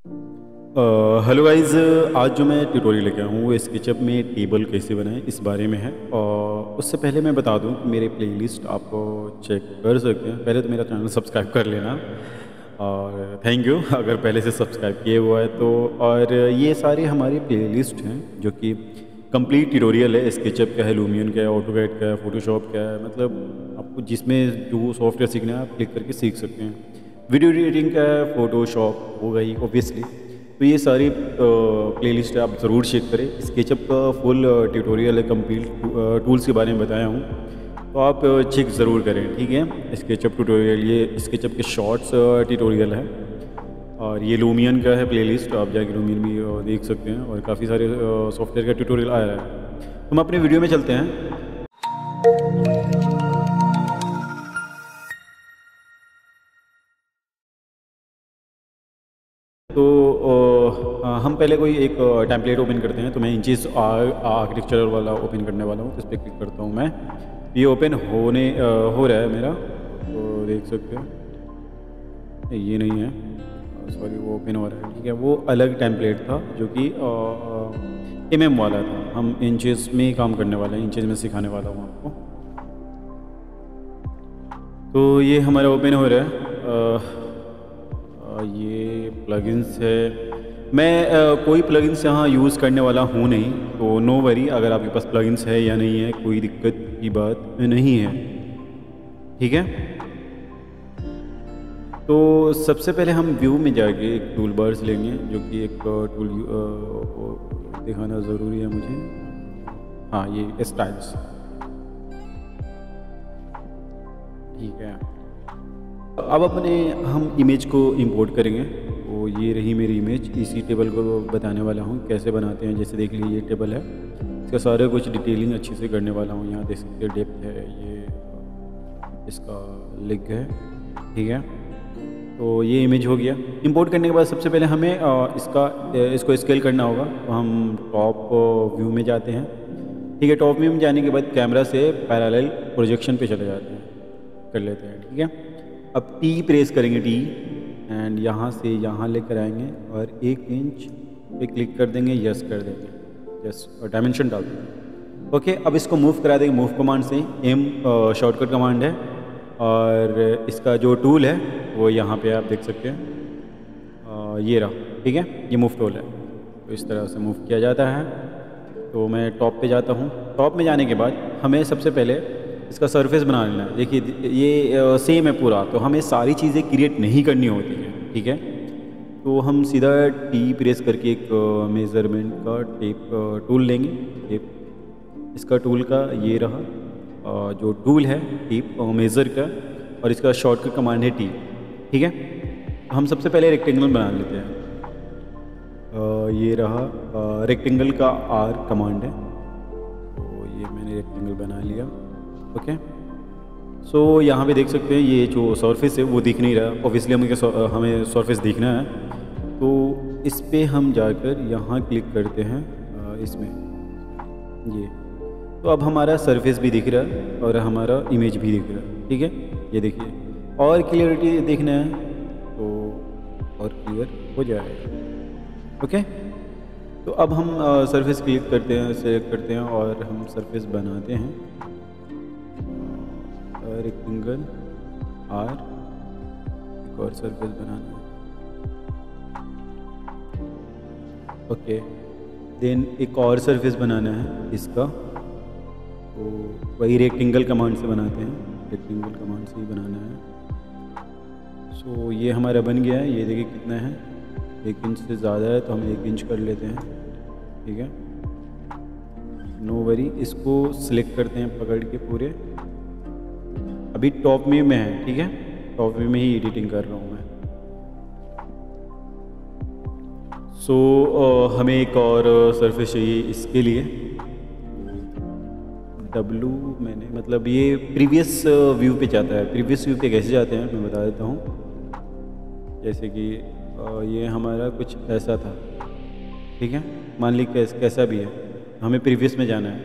Hello guys. आज जो मैं ट्यूटोरियल लेके आया हूँ वो स्केचअप में टेबल कैसे बनाएं इस बारे में है। और उससे पहले मैं बता दूँ कि मेरे प्लेलिस्ट आप चेक कर सकते हैं। पहले तो मेरा चैनल सब्सक्राइब कर लेना और थैंक यू अगर पहले से सब्सक्राइब किए हुआ है तो। और ये सारे हमारी प्लेलिस्ट हैं जो कि कंप्लीट ट्यूटोरियल है। स्केचअप का है, लूमियन का है, ऑटोकैड का है, फोटोशॉप का है, मतलब आपको जिसमें जो सॉफ्टवेयर सीखना है आप क्लिक करके सीख सकते हैं। वीडियो एडिटिंग का है, फोटोशॉप हो गई ऑब्वियसली। तो ये सारी प्लेलिस्ट है, आप ज़रूर चेक करें। स्केचअप का फुल ट्यूटोरियल है, कंप्लीट टूल्स के बारे में बताया हूँ, तो आप चेक ज़रूर करें, ठीक है। स्केचअप ट्यूटोरियल, ये स्केचअप के शॉर्ट्स ट्यूटोरियल है। और ये लूमियन का है प्लेलिस्ट, आप जाके लूमियन भी देख सकते हैं। और काफ़ी सारे सॉफ्टवेयर का ट्यूटोरियल आ रहा है। तो हम अपने वीडियो में चलते हैं। तो हम पहले कोई एक टेम्पलेट ओपन करते हैं। तो मैं इंचेस आर्किटेक्चर वाला ओपन करने वाला हूँ, तो इस पर क्लिक करता हूँ मैं। ये ओपन हो रहा है मेरा, तो देख सकते हैं। ये नहीं है, सॉरी, वो ओपन हो रहा है, ठीक है। वो अलग टेम्पलेट था जो कि वाला था। हम इंचेस में ही काम करने वाले हैं, इंचेस में सिखाने वाला हूँ आपको। तो ये हमारा ओपन हो रहा है। ये प्लगइन्स है। मैं कोई प्लगइन्स यहाँ यूज़ करने वाला हूँ नहीं, तो नो वरी। अगर आपके पास प्लगइन्स है या नहीं है, कोई दिक्कत की बात नहीं है, ठीक है। तो सबसे पहले हम व्यू में जाके एक टूल बार्स लेंगे, जो कि एक टूल दिखाना ज़रूरी है मुझे। हाँ, ये स्टाइल्स, ठीक है। अब अपने हम इमेज को इंपोर्ट करेंगे। तो ये रही मेरी इमेज। इसी टेबल को बताने वाला हूँ कैसे बनाते हैं। जैसे देख लीजिए, ये टेबल है, इसका सारा कुछ डिटेलिंग अच्छे से करने वाला हूँ। यहाँ देख सकते हैं डेप्थ है, ये इसका लेग है, ठीक है। तो ये इमेज हो गया। इंपोर्ट करने के बाद सबसे पहले हमें इसको स्केल करना होगा। तो हम टॉप व्यू में जाते हैं, ठीक है। टॉप व्यू में जाने के बाद कैमरा से पैरेलल प्रोजेक्शन पे चले जाते हैं, कर लेते हैं, ठीक है। अब टी प्रेस करेंगे, टी, एंड यहाँ से यहाँ लेकर आएंगे और 1 इंच पे क्लिक कर देंगे, यस कर देंगे, यस, और डायमेंशन डाल देंगे। ओके, अब इसको मूव करा देंगे मूव कमांड से। एम शॉर्टकट कमांड है। और इसका जो टूल है वो यहाँ पे आप देख सकते हैं, ये रहा, ठीक है। ये मूव टूल है, तो इस तरह से मूव किया जाता है। तो मैं टॉप पे जाता हूँ। टॉप में जाने के बाद हमें सबसे पहले इसका सरफेस बना लेना है। देखिए, ये सेम है पूरा, तो हमें सारी चीज़ें क्रिएट नहीं करनी होती है, ठीक है। तो हम सीधा टी प्रेस करके एक मेज़रमेंट का टेप टूल लेंगे। टेप, इसका टूल का ये रहा, जो टूल है टेप मेज़र का, और इसका शॉर्टकट कमांड है टी, ठीक है। हम सबसे पहले रेक्टेंगल बना लेते हैं। ये रहा, रेक्टेंगल का आर कमांड है, तो ये मैंने रेक्टेंगल बना लिया। ओके, सो यहाँ पे देख सकते हैं ये जो सरफेस है वो दिख नहीं रहा। ऑब्वियसली हमें सरफेस दिखना है, तो इस पे हम जाकर यहाँ क्लिक करते हैं, इसमें ये। तो अब हमारा सरफेस भी दिख रहा है और हमारा इमेज भी दिख रहा है, ठीक है। ये देखिए, और क्लियरिटी देखना है तो और क्लियर हो जाएगा। ओके, तो अब हम सरफेस क्लिक करते हैं, सेलेक्ट करते हैं और हम सरफेस बनाते हैं। रेक्टेंगल आर, एक और सरफेस बनाना है। ओके, देन एक और सरफेस बनाना है इसका, तो वही रेक्टेंगल कमांड से बनाते हैं, रेक्टेंगल कमांड से ही बनाना है। सो ये हमारा बन गया है। ये देखिए कितना है, 1 इंच से ज़्यादा है, तो हम 1 इंच कर लेते हैं, ठीक है। नो वरी, इसको सिलेक्ट करते हैं पकड़ के पूरे। अभी टॉप व्यू में है, ठीक है, टॉप व्यू में ही एडिटिंग कर रहा हूँ मैं। सो हमें एक और सरफेस चाहिए इसके लिए। डब्लू मैंने, मतलब ये प्रीवियस व्यू पे जाता है। प्रीवियस व्यू पे कैसे जाते हैं मैं बता देता हूँ। जैसे कि ये हमारा कुछ ऐसा था, ठीक है। मान ली कैसा भी है, हमें प्रीवियस में जाना है,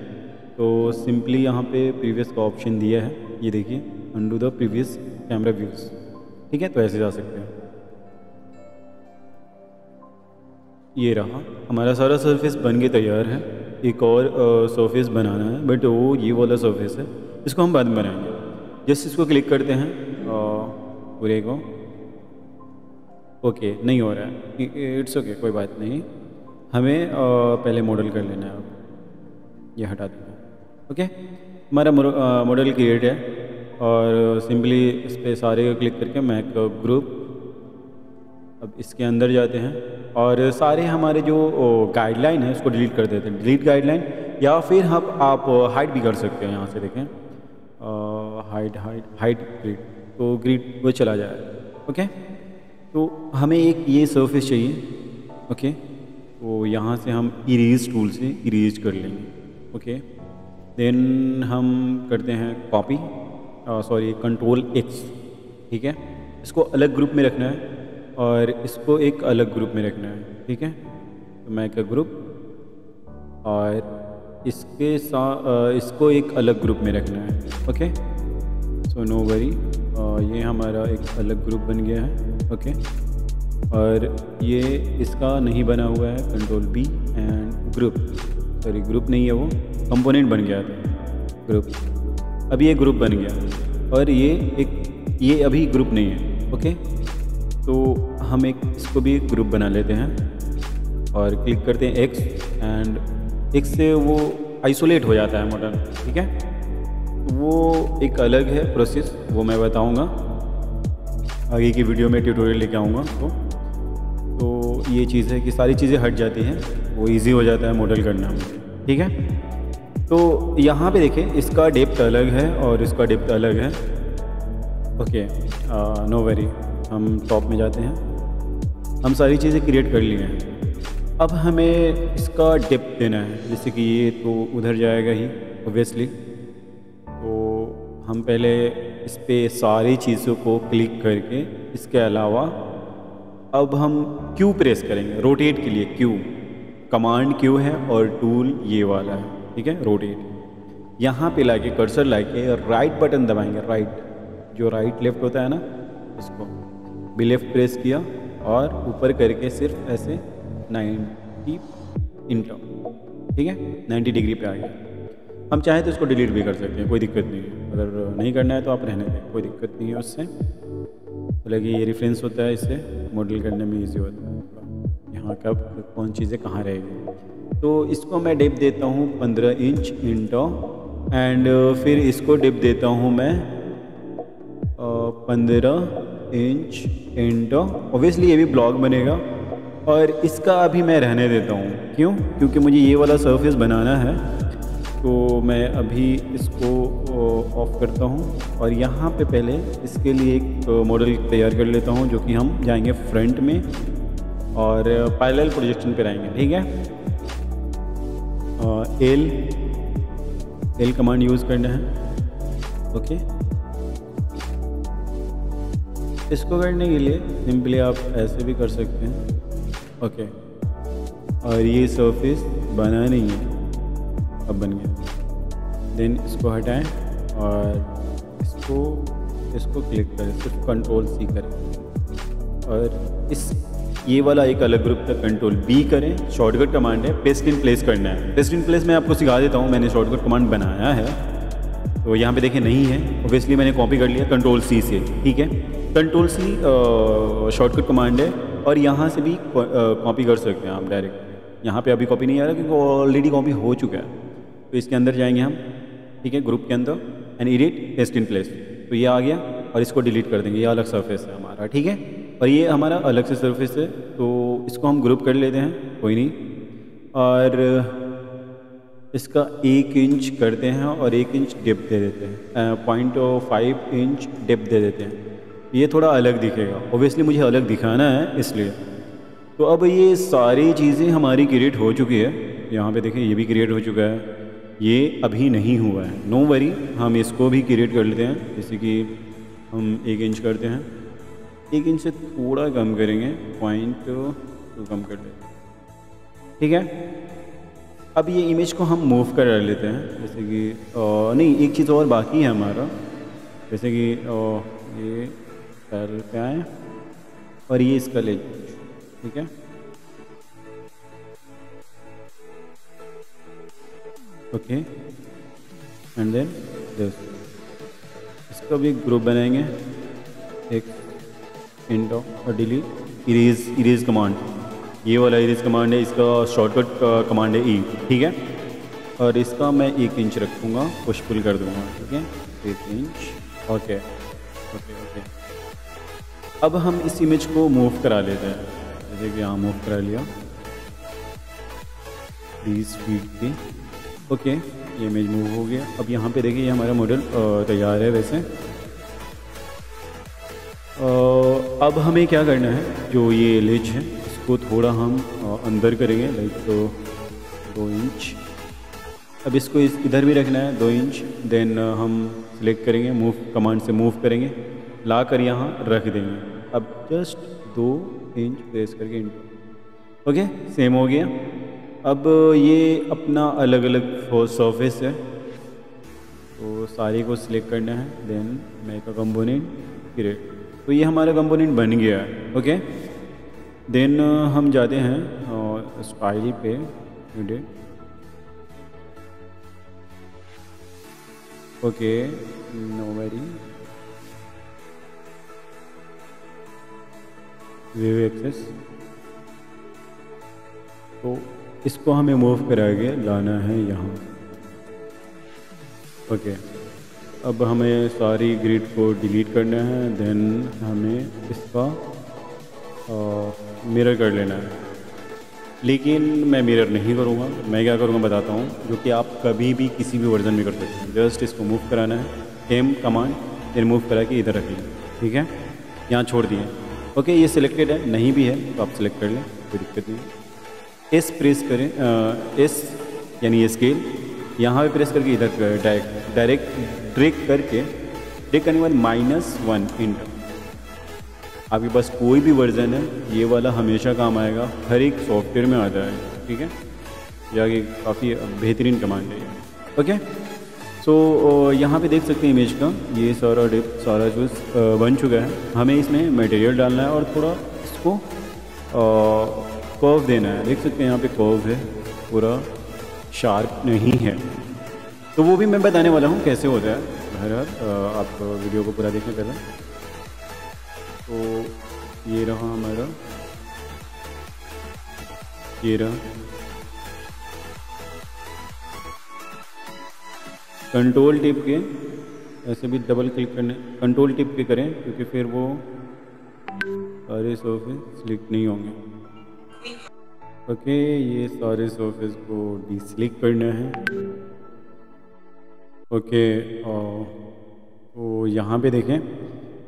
तो सिंपली यहाँ पे प्रीवियस का ऑप्शन दिया है, ये देखिए, undo the previous camera views, ठीक है। तो ऐसे जा सकते हैं। ये रहा हमारा सारा सरफेस बन के तैयार है। एक और सरफेस बनाना है, बट वो ये वाला सरफेस है, इसको हम बाद में बनाएंगे। जस्ट इसको क्लिक करते हैं पूरे को। ओके नहीं हो रहा है, इट्स ओके, कोई बात नहीं। हमें पहले मॉडल कर लेना है। अब ये हटा देंगे। ओके, हमारा मॉडल क्रिएट है और सिंपली इस पर सारे को क्लिक करके मैक ग्रुप, अब इसके अंदर जाते हैं और सारे हमारे जो गाइडलाइन है उसको डिलीट कर देते हैं। डिलीट गाइडलाइन, या फिर आप हाइड भी कर सकते हैं। यहाँ से देखें हाइड ग्रिड, तो ग्रिड वो चला जाएगा। ओके, तो हमें एक ये सरफेस चाहिए। ओके, तो यहाँ से हम इरेज टूल से इरेज कर लेंगे। ओके, देन हम करते हैं कॉपी, सॉरी कंट्रोल X। ठीक है, इसको अलग ग्रुप में रखना है और इसको एक अलग ग्रुप में रखना है। ठीक है, तो मैं का ग्रुप और इसके साथ इसको एक अलग ग्रुप में रखना है। ओके, सो नो वरी, ये हमारा एक अलग ग्रुप बन गया है। ओके, और ये इसका नहीं बना हुआ है, control B and group, sorry group नहीं है, वो कंपोनेंट बन गया था ग्रुप। अब ये ग्रुप बन गया और ये अभी ग्रुप नहीं है। ओके, तो हम इसको भी एक ग्रुप बना लेते हैं और क्लिक करते हैं X, एंड X से वो आइसोलेट हो जाता है मॉडल। ठीक है, वो एक अलग है प्रोसेस, वो मैं बताऊंगा आगे की वीडियो में, ट्यूटोरियल लेके आऊँगा। तो ये चीज़ है कि सारी चीज़ें हट जाती हैं, वो इजी हो जाता है मॉडल करना। ठीक है, तो यहाँ पे देखें इसका डेप्थ अलग है और इसका डेप्थ अलग है। ओके, नो वरी, हम टॉप में जाते हैं। हम सारी चीज़ें क्रिएट कर ली हैं। अब हमें इसका डेप्थ देना है, जैसे कि ये तो उधर जाएगा ही ऑब्वियसली। तो हम पहले इस पे सारी चीज़ों को क्लिक करके, इसके अलावा अब हम Q प्रेस करेंगे रोटेट के लिए। Q कमांड Q है और टूल ये वाला है। ठीक है, रोटेट, यहाँ पे लाके कर्सर लाके राइट बटन दबाएंगे। राइट, जो राइट लेफ्ट होता है ना, उसको भी लेफ्ट प्रेस किया और ऊपर करके सिर्फ ऐसे 90 इंटो। ठीक है, 90 डिग्री पे आ गया। हम चाहें तो इसको डिलीट भी कर सकते हैं, कोई दिक्कत नहीं है। अगर नहीं करना है तो आप रहने दें, कोई दिक्कत नहीं है उससे। हालांकि ये रेफरेंस होता है, इससे मॉडल करने में इजी होता है यहाँ कब कौन चीज़ें कहाँ रहेगी। तो इसको मैं डेप्थ देता हूँ 15 इंच इंटो, एंड फिर इसको डेप्थ देता हूँ मैं 15 इंच इंटो। ऑब्वियसली ये भी ब्लॉक बनेगा और इसका अभी मैं रहने देता हूँ। क्यों? क्योंकि मुझे ये वाला सरफेस बनाना है। तो मैं अभी इसको ऑफ करता हूँ और यहाँ पे पहले इसके लिए एक मॉडल तैयार कर लेता हूँ, जो कि हम जाएंगे फ्रंट में और पैरेलल प्रोजेक्शन पे रहेंगे। ठीक है, एल कमांड यूज़ करना है। ओके, इसको करने के लिए सिंपली आप ऐसे भी कर सकते हैं। ओके, और ये सरफेस बना नहीं है, अब बन गया। देन इसको हटाएं और इसको क्लिक करें, सिर्फ कंट्रोल C करें और ये वाला एक अलग ग्रुप था, कंट्रोल B करें। शॉर्टकट कमांड है, पेस्ट इन प्लेस करना है। पेस्ट इन प्लेस मैं आपको सिखा देता हूँ, मैंने शॉर्टकट कमांड बनाया है। तो यहाँ पे देखिए नहीं है, ऑब्वियसली मैंने कॉपी कर लिया कंट्रोल C से। ठीक है, कंट्रोल C शॉर्टकट कमांड है और यहाँ से भी कॉपी कर सकते हैं आप डायरेक्ट। यहाँ पे अभी कॉपी नहीं आ रहा क्योंकि ऑलरेडी कॉपी हो चुका है। तो इसके अंदर जाएंगे हम, ठीक है, ग्रुप के अंदर, and edit paste in place. तो ये आ गया और इसको डिलीट कर देंगे, ये अलग सरफेस है हमारा। ठीक है, और ये हमारा अलग से सरफेस है, तो इसको हम ग्रुप कर लेते हैं, कोई नहीं। और इसका 1 इंच करते हैं और 1 इंच डेप्थ दे देते हैं, 0.5 इंच डेप्थ दे देते हैं। ये थोड़ा अलग दिखेगा, ओबियसली मुझे अलग दिखाना है इसलिए। तो अब ये सारी चीज़ें हमारी क्रिएट हो चुकी है। यहाँ पे देखें ये भी क्रिएट हो चुका है, ये अभी नहीं हुआ है। नो वरी, हम इसको भी क्रिएट कर लेते हैं। जैसे कि हम 1 इंच करते हैं, 1 इंच से थोड़ा कम करेंगे, 0.2 कम कर लेते हैं। ठीक है, अब ये इमेज को हम मूव कर लेते हैं। जैसे कि नहीं, एक चीज़ और बाकी है हमारा। जैसे कि ये पैरेलल पे आए और ये इसका ले, ठीक है, ओके एंड देन दिस, इसका भी ग्रुप बनाएंगे, एक इंट और डिलीट इरेज कमांड, ये वाला इरेज कमांड है, इसका शॉर्टकट कमांड है ई, ठीक है। और इसका मैं 1 इंच रखूँगा, पुश पुल कर दूँगा, ठीक है 1 इंच। Okay okay okay. अब हम इस इमेज को मूव करा लेते हैं, जैसे कि यहाँ मूव करा लिया 20 फीट की। ओके ये इमेज मूव हो गया। अब यहाँ पे देखिए ये हमारा मॉडल तैयार है वैसे। अब हमें क्या करना है, जो ये लेज है इसको थोड़ा हम अंदर करेंगे, लाइक 2 इंच। अब इसको इधर भी रखना है 2 इंच। देन हम सिलेक्ट करेंगे, मूव कमांड से मूव करेंगे, ला कर यहाँ रख देंगे। अब जस्ट 2 इंच प्रेस करके ओके सेम हो गया। अब ये अपना अलग अलग सरफेस है तो सारे को सिलेक्ट करना है, then make a component create. तो ये हमारा कंपोनेंट बन गया है। ओके देन हम जाते हैं स्टाइल पे, edit, okay no very view access. तो इसको हमें मूव करा के लाना है यहाँ। ओके अब हमें सारी ग्रिड को डिलीट करना है, देन हमें इसका मिरर कर लेना है। लेकिन मैं मिरर नहीं करूँगा, मैं क्या करूँगा बताता हूँ, जो कि आप कभी भी किसी भी वर्जन में कर सकते हैं। जस्ट इसको मूव कराना है, एम कमांड, फिर मूव करा के इधर रखिए, ठीक है, यहाँ छोड़ दिए। ओके ये सिलेक्टेड है, नहीं भी है तो आप सिलेक्ट कर लें, कोई दिक्कत नहीं। एस प्रेस करें, एस यानी स्केल, यहाँ पे प्रेस करके इधर डायरेक्ट ड्रैग करके, ड्रैग करने के बाद -1 इंटर। आपके पास कोई भी वर्जन है, ये वाला हमेशा काम आएगा, हर एक सॉफ्टवेयर में आता है, ठीक है। जाके काफ़ी बेहतरीन कमांड है ये। ओके सो यहाँ पे देख सकते हैं इमेज का ये सारा डिप सारा जो बन चुका है। हमें इसमें मटेरियल डालना है और थोड़ा इसको कर्व देना है। देख सकते हैं यहाँ पे कर्व है, पूरा शार्प नहीं है, तो वो भी मैं बताने वाला हूँ कैसे होता है। बहरहाल आप वीडियो को पूरा देखने पहले। तो ये रहा हमारा, ये रहा कंट्रोल टिप के, ऐसे भी डबल क्लिक करने, कंट्रोल टिप के करें क्योंकि फिर वो सारे सरफेस सिलेक्ट नहीं होंगे। ओके ये सारे सरफेस को डिसलिक करना है। ओके तो यहाँ पे देखें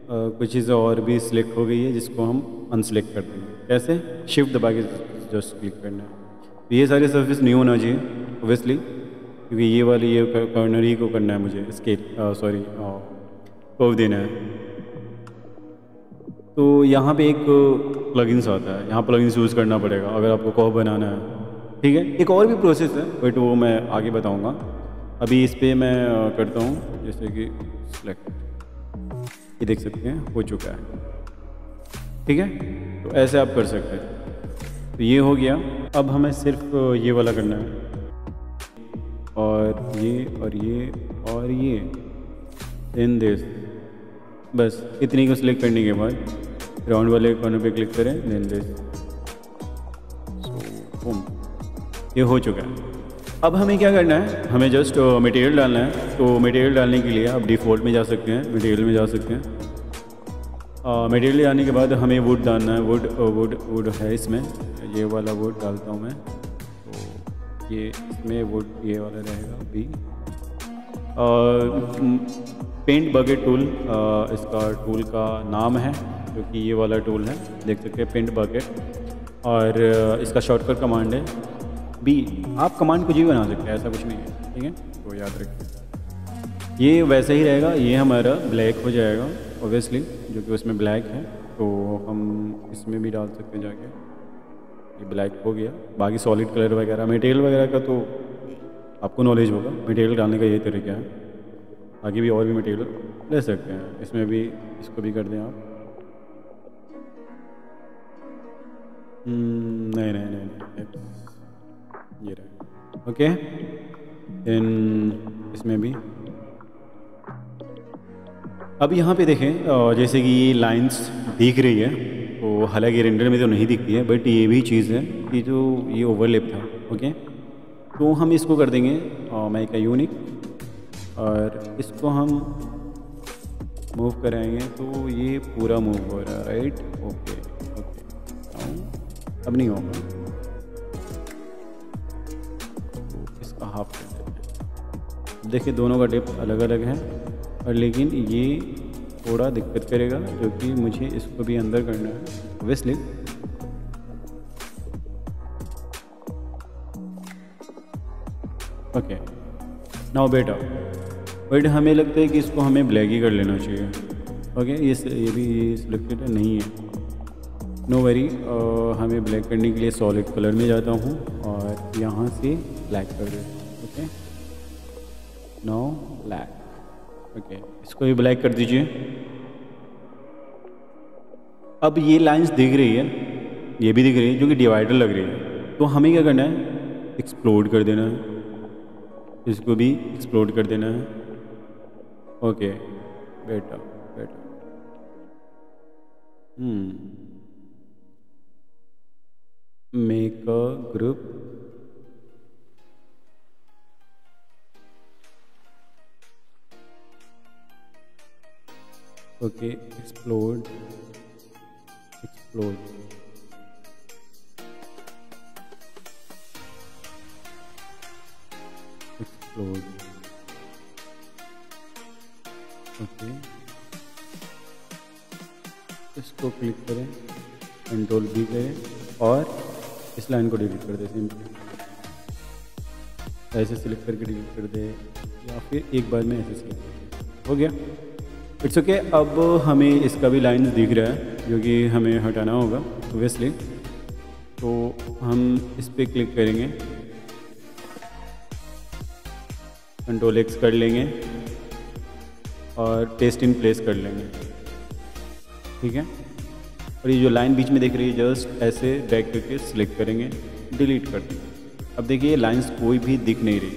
कुछ चीज़ें और भी सिलेक्ट हो गई है जिसको हम अनसिलेक्ट कर देंगे। कैसे, शिफ्ट दबा के जस्ट क्लिक करना है। तो ये सारे सरफेस नहीं होना चाहिए ओबियसली, क्योंकि ये वाली ये कॉर्नर ही को करना है मुझे स्केल सॉरी कर्व देना है। तो यहाँ पे एक प्लगइन्स आता है, यहाँ प्लगइन्स यूज़ करना पड़ेगा अगर आपको कर्व बनाना है, ठीक है। एक और भी प्रोसेस है बट वो मैं आगे बताऊँगा। अभी इस पर मैं करता हूँ, जैसे कि सिलेक्ट, ये देख सकते हैं हो चुका है, ठीक है। तो ऐसे आप कर सकते हैं। तो ये हो गया। अब हमें सिर्फ ये वाला करना है, और ये और ये और ये इन दिस, बस इतनी को सिलेक्ट करने के बाद राउंड वाले कॉर्नर पे क्लिक करें, देन दिस, सो बूम, ये हो चुका है। अब हमें क्या करना है, हमें जस्ट मटेरियल डालना है। तो मटेरियल डालने के लिए आप डिफ़ॉल्ट में जा सकते हैं, मटेरियल में जा सकते हैं। मटेरियल डालने के बाद हमें वुड डालना है। वुड है इसमें, ये वाला वुड डालता हूँ मैं। तो ये इसमें वुड ये वाला रहेगा बी। पेंट बकेट टूल इसका टूल का नाम है, क्योंकि ये वाला टूल है, देख सकते हैं पेंट बकेट। और इसका शॉर्टकट कमांड है बी। आप कमांड कुछ भी बना सकते हैं, ऐसा कुछ नहीं है, ठीक है। तो याद रखिए ये वैसे ही रहेगा। ये हमारा ब्लैक हो जाएगा ऑब्वियसली, जो कि उसमें ब्लैक है, तो हम इसमें भी डाल सकते हैं जाके। ये ब्लैक हो गया। बाकी सॉलिड कलर वगैरह मटेरियल वगैरह का तो आपको नॉलेज होगा, मटेरियल डालने का ये तरीका है। आगे भी और भी मटेरियल ले सकते हैं, इसमें भी इसको भी कर दें आप। नहीं, ये रहा। ओके देन इसमें भी। अब यहाँ पे देखें जैसे कि ये लाइंस दिख रही है, तो हालांकि रेंडर में तो नहीं दिखती है, बट ये भी चीज़ है कि जो ये ओवरलैप था। ओके, तो हम इसको कर देंगे मेक अ यूनिक, और इसको हम मूव कराएंगे तो ये पूरा मूव हो रहा है, राइट। ओके ओके, अब नहीं होगा, तो इसका हाफ कर देते हैं। देखिए दोनों का डिप अलग अलग है, और लेकिन ये थोड़ा दिक्कत करेगा, जो कि मुझे इसको भी अंदर करना है ऑब्वियसली। ओके, नाउ बेटा, बट हमें लगता है कि इसको हमें ब्लैक ही कर लेना चाहिए। ओके, ये भी सिलेक्टेड नहीं है, नो वरी। हमें ब्लैक करने के लिए सॉलिड कलर में जाता हूँ और यहाँ से ब्लैक कर देता हूँ। Okay, now black. ओके, इसको भी ब्लैक कर दीजिए। अब ये लाइंस दिख रही है, ये भी दिख रही है, जो कि डिवाइडर लग रही है। तो हमें क्या करना है, एक्सप्लोड कर देना है, इसको भी एक्सप्लोड कर देना है। ओके बेटा बेटा, make a group, okay, explode explode, explode. Okay, इसको क्लिक करें, कंट्रोल भी करें, और इस लाइन को डिलीट कर दें सिंपली। ऐसे सिलेक्ट करके डिलीट कर दे, या फिर एक बार में ऐसे सिलेक्ट हो गया। It's okay. अब हमें इसका भी लाइन दिख रहा है, जो कि हमें हटाना होगा ऑब्वियसली। तो हम इस पर क्लिक करेंगे, कंट्रोल एक्स कर लेंगे, और पेस्ट इन प्लेस कर लेंगे, ठीक है। और ये जो लाइन बीच में दिख रही है, जस्ट ऐसे ड्रैग करके सिलेक्ट करेंगे, डिलीट कर देंगे। अब देखिए ये लाइंस कोई भी दिख नहीं रही,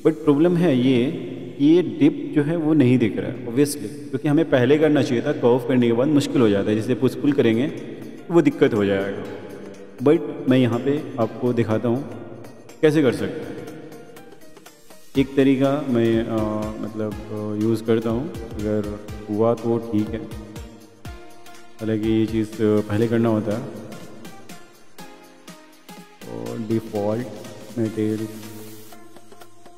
बट प्रॉब्लम है ये डिप जो है वो नहीं दिख रहा है ऑब्वियसली, क्योंकि हमें पहले करना चाहिए था। कर्व करने के बाद मुश्किल हो जाता है, जैसे पुश पुल करेंगे तो वो दिक्कत हो जाएगा। बट मैं यहाँ पे आपको दिखाता हूँ कैसे कर सकते हैं। एक तरीका मैं मतलब यूज़ करता हूँ, अगर हुआ तो ठीक है, हालांकि ये चीज़ पहले करना होता है। और default material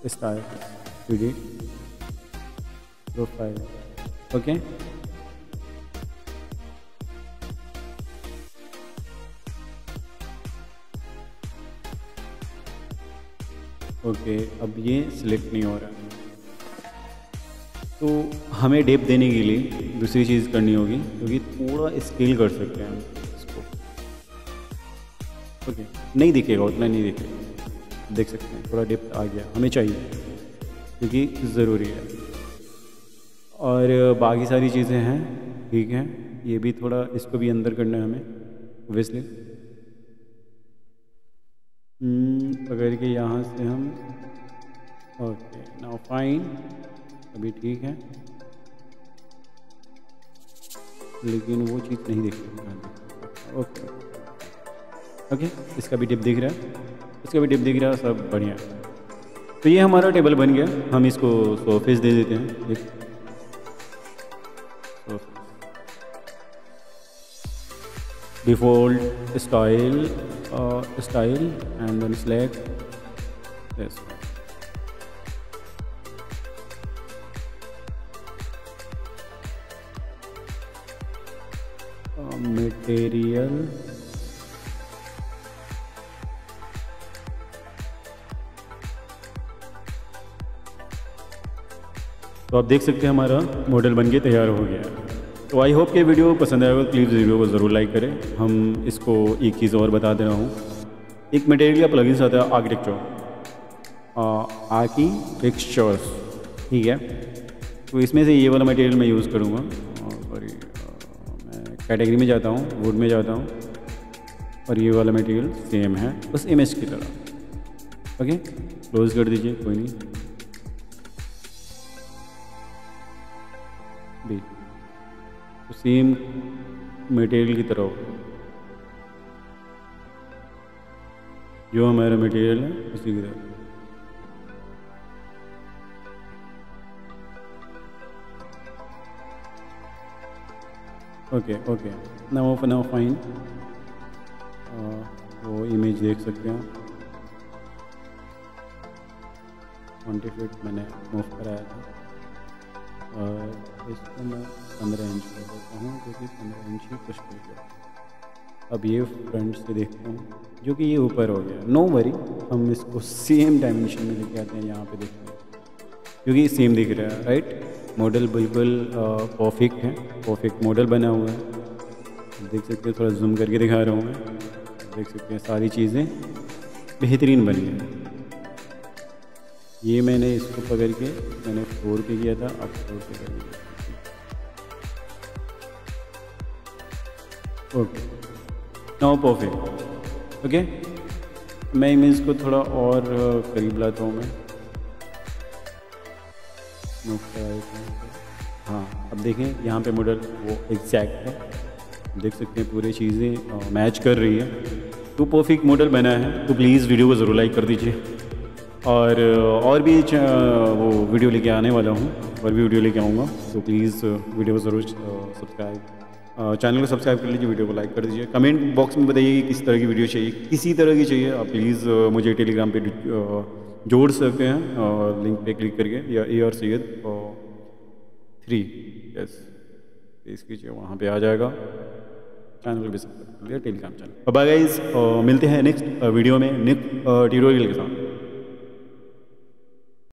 style 3D profile, okay. Okay, अब ये सिलेक्ट नहीं हो रहा, तो हमें डेप्थ देने के लिए दूसरी चीज़ करनी होगी, क्योंकि थोड़ा स्केल कर सकते हैं हम इसको। ओके, नहीं दिखेगा, उतना नहीं दिखेगा, देख सकते हैं थोड़ा डेप्थ आ गया, हमें चाहिए क्योंकि ज़रूरी है। और बाकी सारी चीज़ें हैं, ठीक है। ये भी थोड़ा, इसको भी अंदर करना है हमें ऑब्वियसली। पकड़ के यहाँ से हम, ओके नाउ फाइन, अभी ठीक है, लेकिन वो चीज़ नहीं दिख रही। ओके ओके, इसका भी डिप दिख रहा है, इसका भी डिप दिख रहा है, सब बढ़िया। तो ये हमारा टेबल बन गया। हम इसको सरफेस दे देते हैं, एक default style and then select this. Material तो आप देख सकते हैं हमारा मॉडल बनके तैयार हो गया है। तो आई होप कि वीडियो पसंद आएगा, प्लीज़ वीडियो को ज़रूर लाइक करें। हम इसको एक चीज़ और बता दे रहा हूँ, एक मटेरियल का प्लगइन्स आता है आर्किटेक्चर्स, ठीक है। तो इसमें से ये वाला मटेरियल मैं यूज़ करूँगा। सॉरी, मैं कैटेगरी में जाता हूँ, वुड में जाता हूँ, और ये वाला मटेरियल सेम है, बस इमेज की तरह। ओके, क्लोज कर दीजिए, कोई नहीं। भी तो सेम मटेरियल की तरह हो, जो हमारा मटेरियल है उसी की तरह। Okay okay, now fine. वो इमेज देख सकते हैं, 20 फीट मैंने मूव कराया था और इसको मैं 15 इंच कर देता हूँ, क्योंकि 15 इंच ही कुछ नहीं है। अब ये फ्रंट से देखता हूँ, जो कि ये ऊपर हो गया। नो वरी, हम इसको सेम डायमेंशन में लेके आते हैं, यहाँ पे देखते हैं, क्योंकि सेम दिख रहा है, राइट। मॉडल बिल्कुल परफेक्ट है, परफेक्ट मॉडल बना हुआ है। देख सकते हैं, थोड़ा जूम करके दिखा रहा हूँ मैं। देख सकते हैं सारी चीज़ें बेहतरीन बनी है। ये मैंने इसको पकड़ के मैंने 4 पे किया था, अब 4 पे कर दिया। Okay, now perfect. ओके, मैं इमेज को थोड़ा और करीब लाता हूँ मैं। हाँ, अब देखें यहाँ पे मॉडल वो एग्जैक्ट है, देख सकते हैं पूरी चीज़ें मैच कर रही है। तो परफेक्ट मॉडल बना है। तो प्लीज़ वीडियो को ज़रूर लाइक कर दीजिए, और भी वो वीडियो लेके आने वाला हूँ, और भी वीडियो लेके आऊँगा। तो प्लीज़ वीडियो को ज़रूर चैनल को सब्सक्राइब कर लीजिए, वीडियो को लाइक कर दीजिए। कमेंट बॉक्स में बताइए कि किस तरह की वीडियो चाहिए, किसी तरह की चाहिए। आप प्लीज़ मुझे टेलीग्राम पे जोड़ सकते हैं, लिंक पे क्लिक करके, या AR सैयद 3 यस प्लीज़ कीजिए, वहाँ पे आ जाएगा। चैनल को भी सब्सक्राइब कर लिया, टेलीग्राम चैनल। बाय गाइस, मिलते हैं नेक्स्ट वीडियो में नेक्स्ट ट्यूटोरियल के साथ।